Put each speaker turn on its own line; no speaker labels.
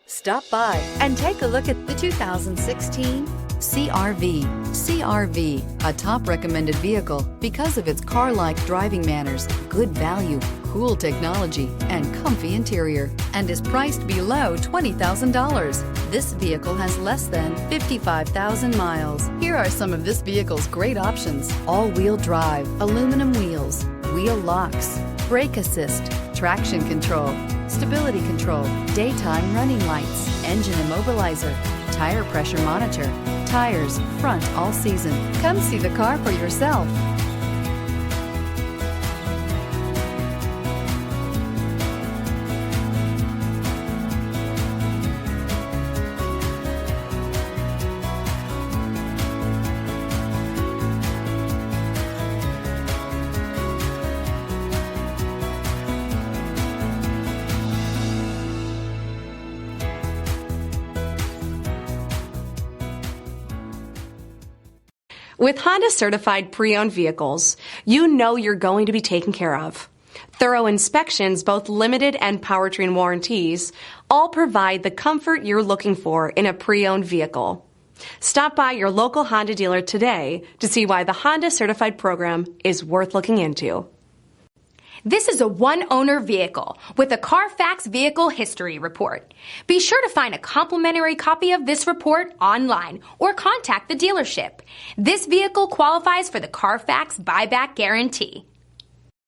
Stop by and take a look at the 2016 CR-V. CR-V, a top recommended vehicle because of its car-like driving manners, good value, cool technology, and comfy interior, and is priced below $20,000. This vehicle has less than 55,000 miles. Here are some of this vehicle's great options: all-wheel drive, aluminum wheels, wheel locks, brake assist, traction control, stability control, daytime running lights, engine immobilizer, tire pressure monitor, tires front all season. Come see the car for yourself.
With Honda certified pre-owned vehicles, you know you're going to be taken care of. Thorough inspections, both limited and powertrain warranties, all provide the comfort you're looking for in a pre-owned vehicle. Stop by your local Honda dealer today to see why the Honda certified program is worth looking into.
This is a one-owner vehicle with a Carfax Vehicle History Report. Be sure to find a complimentary copy of this report online or contact the dealership. This vehicle qualifies for the Carfax Buyback Guarantee.